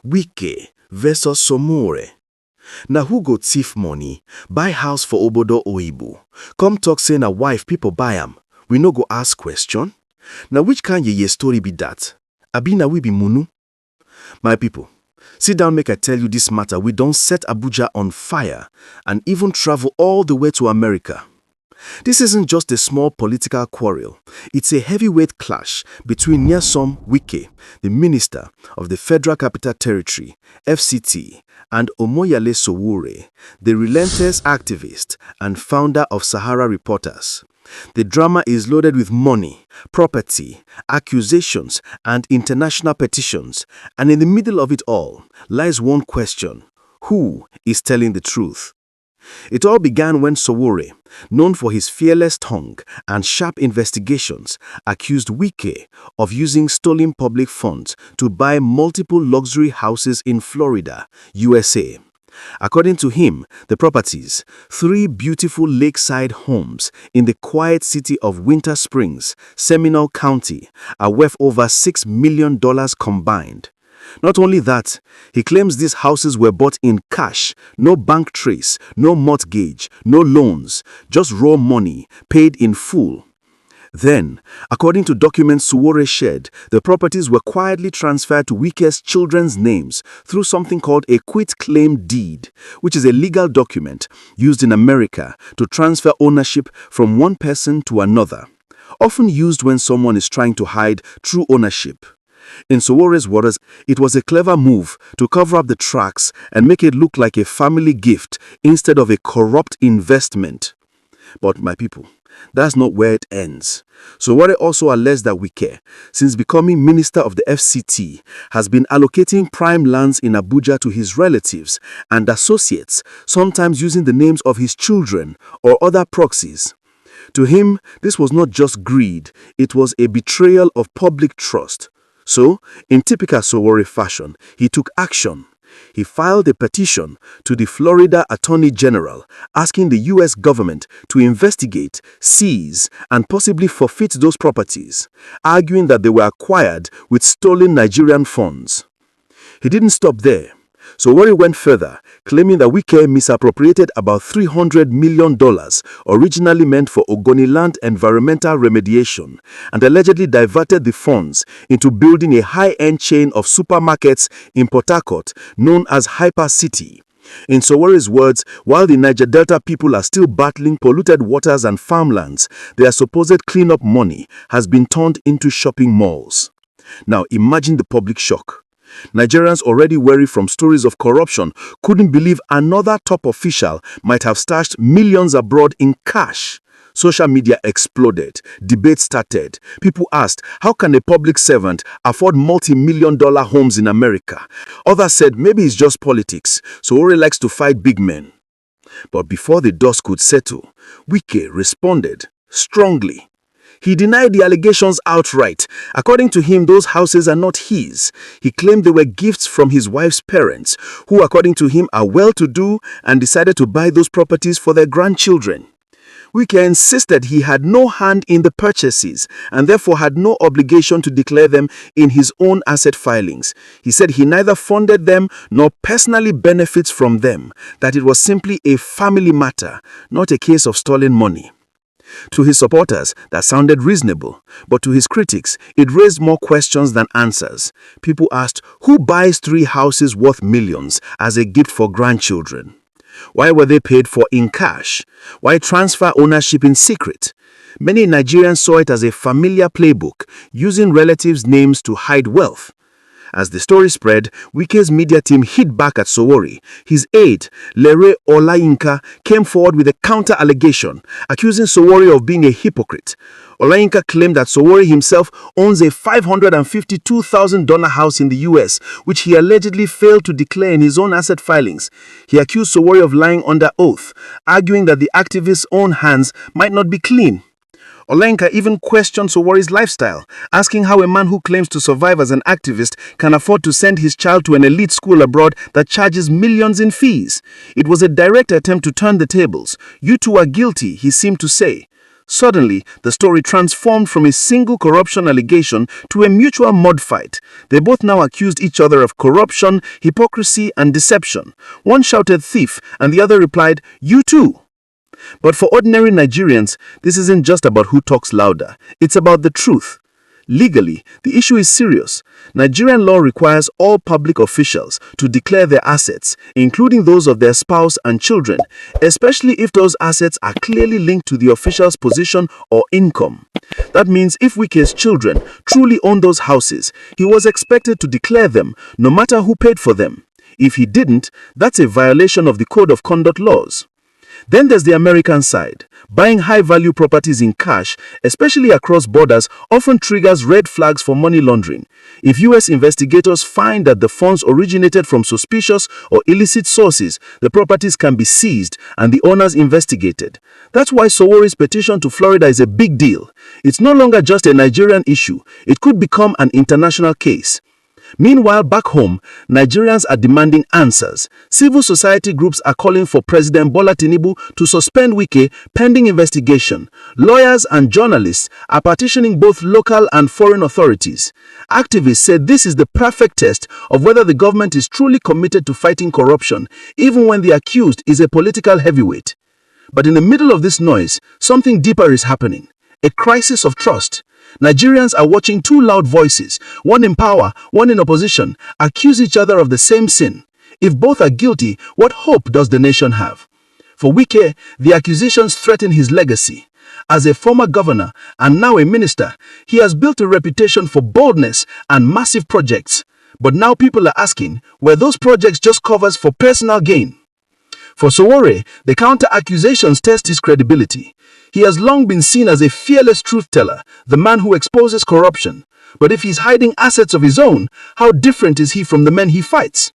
Wike versus Sowore. Na who go thief money, buy house for Obodo Oibo, come talk say na wife people buy am, we no go ask question? Na which kind yeye story be that? Abi na we be munu? My people, sit down make I tell you this matter. We don't set Abuja on fire and even travel all the way to America. This isn't just a small political quarrel. It's a heavyweight clash between Nyesom Wike, the Minister of the Federal Capital Territory, FCT, and Omoyele Sowore, the relentless activist and founder of Sahara Reporters. The drama is loaded with money, property, accusations, and international petitions, and in the middle of it all lies one question: who is telling the truth? It all began when Sowore, known for his fearless tongue and sharp investigations, accused Wike of using stolen public funds to buy multiple luxury houses in Florida, USA. According to him, the properties, 3 beautiful lakeside homes in the quiet city of Winter Springs, Seminole County, are worth over $6 million combined. Not only that, he claims these houses were bought in cash, no bank trace, no mortgage, no loans, just raw money, paid in full. Then, according to documents Sowore shared, the properties were quietly transferred to Wike's children's names through something called a quit-claim deed, which is a legal document used in America to transfer ownership from one person to another, often used when someone is trying to hide true ownership. In Sowore's words, it was a clever move to cover up the tracks and make it look like a family gift instead of a corrupt investment. But my people, that's not where it ends. Sowore also alleged that Wike, since becoming Minister of the FCT, has been allocating prime lands in Abuja to his relatives and associates, sometimes using the names of his children or other proxies. To him, this was not just greed, it was a betrayal of public trust. So, in typical Sowore fashion, he took action. He filed a petition to the Florida Attorney General asking the U.S. government to investigate, seize, and possibly forfeit those properties, arguing that they were acquired with stolen Nigerian funds. He didn't stop there. Sowore went further, claiming that Wike misappropriated about $300 million originally meant for Ogoniland environmental remediation and allegedly diverted the funds into building a high-end chain of supermarkets in Port Harcourt known as Hyper City. In Sowore's words, while the Niger Delta people are still battling polluted waters and farmlands, their supposed cleanup money has been turned into shopping malls. Now imagine the public shock. Nigerians, already wary from stories of corruption, couldn't believe another top official might have stashed millions abroad in cash. Social media exploded. Debate started. People asked, how can a public servant afford multi-million-dollar homes in America? Others said maybe it's just politics. Sowore likes to fight big men. But before the dust could settle, Wike responded strongly. He denied the allegations outright. According to him, those houses are not his. He claimed they were gifts from his wife's parents, who according to him are well-to-do and decided to buy those properties for their grandchildren. Wike insisted he had no hand in the purchases and therefore had no obligation to declare them in his own asset filings. He said he neither funded them nor personally benefits from them, that it was simply a family matter, not a case of stolen money. To his supporters, that sounded reasonable, but to his critics, it raised more questions than answers. People asked, who buys 3 houses worth millions as a gift for grandchildren? Why were they paid for in cash? Why transfer ownership in secret? Many Nigerians saw it as a familiar playbook, using relatives' names to hide wealth. As the story spread, Wike's media team hit back at Sowore. His aide, Lere Olayinka, came forward with a counter-allegation, accusing Sowore of being a hypocrite. Olayinka claimed that Sowore himself owns a $552,000 house in the U.S., which he allegedly failed to declare in his own asset filings. He accused Sowore of lying under oath, arguing that the activist's own hands might not be clean. Olayinka even questioned Sowore's lifestyle, asking how a man who claims to survive as an activist can afford to send his child to an elite school abroad that charges millions in fees. It was a direct attempt to turn the tables. You two are guilty, he seemed to say. Suddenly, the story transformed from a single corruption allegation to a mutual mud fight. They both now accused each other of corruption, hypocrisy, and deception. One shouted thief, and the other replied, "You too." But for ordinary Nigerians, this isn't just about who talks louder. It's about the truth. Legally, the issue is serious. Nigerian law requires all public officials to declare their assets, including those of their spouse and children, especially if those assets are clearly linked to the official's position or income. That means if Wike's children truly own those houses, he was expected to declare them, no matter who paid for them. If he didn't, that's a violation of the Code of Conduct laws. Then there's the American side. Buying high-value properties in cash, especially across borders, often triggers red flags for money laundering. If U.S. investigators find that the funds originated from suspicious or illicit sources, the properties can be seized and the owners investigated. That's why Sowore's petition to Florida is a big deal. It's no longer just a Nigerian issue. It could become an international case. Meanwhile, back home, Nigerians are demanding answers. Civil society groups are calling for President Bola Tinubu to suspend Wike pending investigation. Lawyers and journalists are petitioning both local and foreign authorities. Activists said this is the perfect test of whether the government is truly committed to fighting corruption, even when the accused is a political heavyweight. But in the middle of this noise, something deeper is happening. A crisis of trust. Nigerians are watching two loud voices, one in power, one in opposition, accuse each other of the same sin. If both are guilty, what hope does the nation have? For Wike, the accusations threaten his legacy. As a former governor and now a minister, he has built a reputation for boldness and massive projects. But now people are asking, were those projects just covers for personal gain? For Sowore, the counter-accusations test his credibility. He has long been seen as a fearless truth-teller, the man who exposes corruption. But if he's hiding assets of his own, how different is he from the men he fights?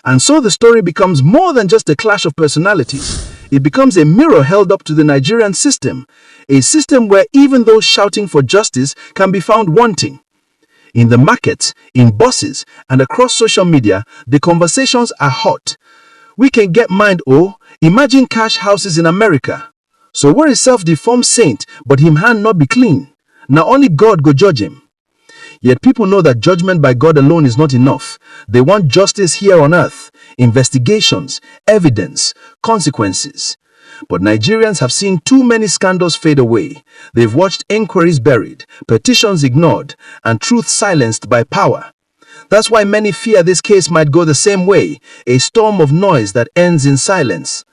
And so the story becomes more than just a clash of personalities. It becomes a mirror held up to the Nigerian system, a system where even those shouting for justice can be found wanting. In the markets, in buses, and across social media, the conversations are hot. We can get mind, oh, imagine cash houses in America. So where is self-deformed saint, but him hand not be clean? Now only God go judge him. Yet people know that judgment by God alone is not enough. They want justice here on earth, investigations, evidence, consequences. But Nigerians have seen too many scandals fade away. They've watched inquiries buried, petitions ignored, and truth silenced by power. That's why many fear this case might go the same way, a storm of noise that ends in silence.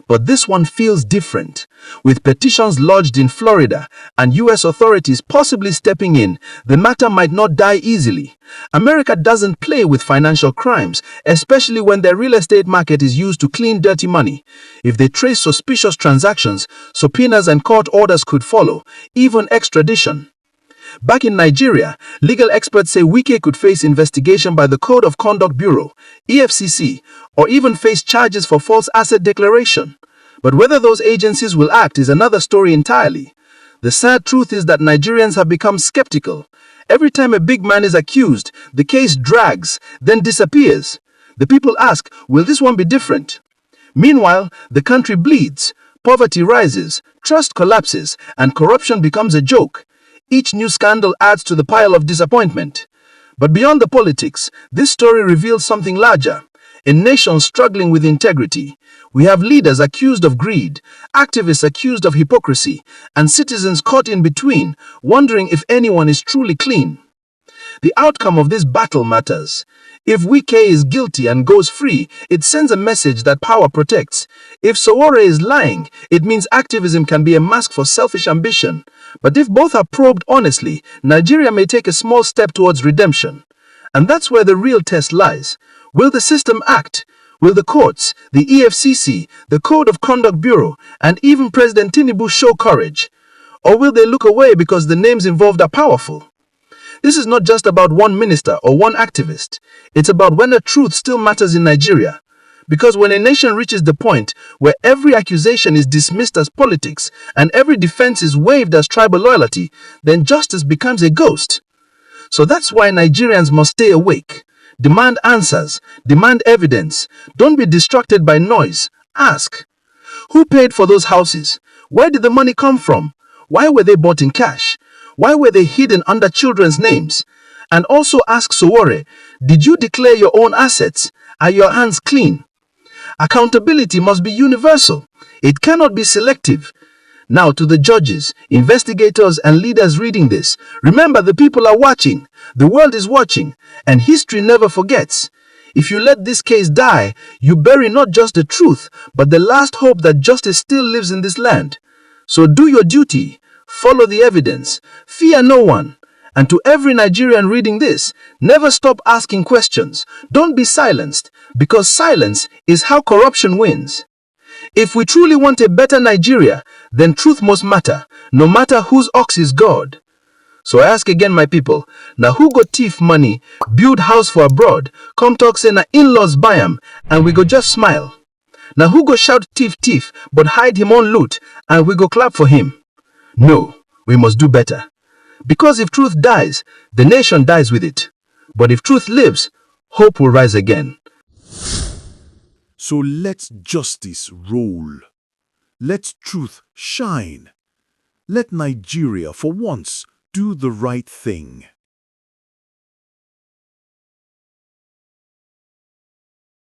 But this one feels different. With petitions lodged in Florida and U.S. authorities possibly stepping in, the matter might not die easily. America doesn't play with financial crimes, especially when their real estate market is used to clean dirty money. If they trace suspicious transactions, subpoenas and court orders could follow, even extradition. Back in Nigeria, legal experts say Wike could face investigation by the Code of Conduct Bureau, EFCC, or even face charges for false asset declaration. But whether those agencies will act is another story entirely. The sad truth is that Nigerians have become skeptical. Every time a big man is accused, the case drags, then disappears. The people ask, will this one be different? Meanwhile, the country bleeds, poverty rises, trust collapses, and corruption becomes a joke. Each new scandal adds to the pile of disappointment. But beyond the politics, this story reveals something larger. A nation struggling with integrity. We have leaders accused of greed, activists accused of hypocrisy, and citizens caught in between, wondering if anyone is truly clean. The outcome of this battle matters. If Wike is guilty and goes free, it sends a message that power protects. If Sowore is lying, it means activism can be a mask for selfish ambition. But if both are probed honestly, Nigeria may take a small step towards redemption. And that's where the real test lies. Will the system act? Will the courts, the EFCC, the Code of Conduct Bureau, and even President Tinubu show courage? Or will they look away because the names involved are powerful? This is not just about one minister or one activist. It's about whether truth still matters in Nigeria. Because when a nation reaches the point where every accusation is dismissed as politics and every defense is waived as tribal loyalty, then justice becomes a ghost. So that's why Nigerians must stay awake. Demand answers. Demand evidence. Don't be distracted by noise. Ask. Who paid for those houses? Where did the money come from? Why were they bought in cash? Why were they hidden under children's names? And also ask Sowore, did you declare your own assets? Are your hands clean? Accountability must be universal. It cannot be selective. Now to the judges, investigators, and leaders reading this, remember the people are watching, the world is watching, and history never forgets. If you let this case die, you bury not just the truth, but the last hope that justice still lives in this land. So do your duty, follow the evidence, fear no one. And to every Nigerian reading this, never stop asking questions. Don't be silenced, because silence is how corruption wins. If we truly want a better Nigeria, then truth must matter, no matter whose ox is God. So I ask again, my people, now who go thief money, build house for abroad, come talk say na in-laws buy am, and we go just smile? Now who go shout thief thief, but hide him own loot, and we go clap for him? No, we must do better. Because if truth dies, the nation dies with it. But if truth lives, hope will rise again. So let justice roll. Let truth shine. Let Nigeria, for once, do the right thing.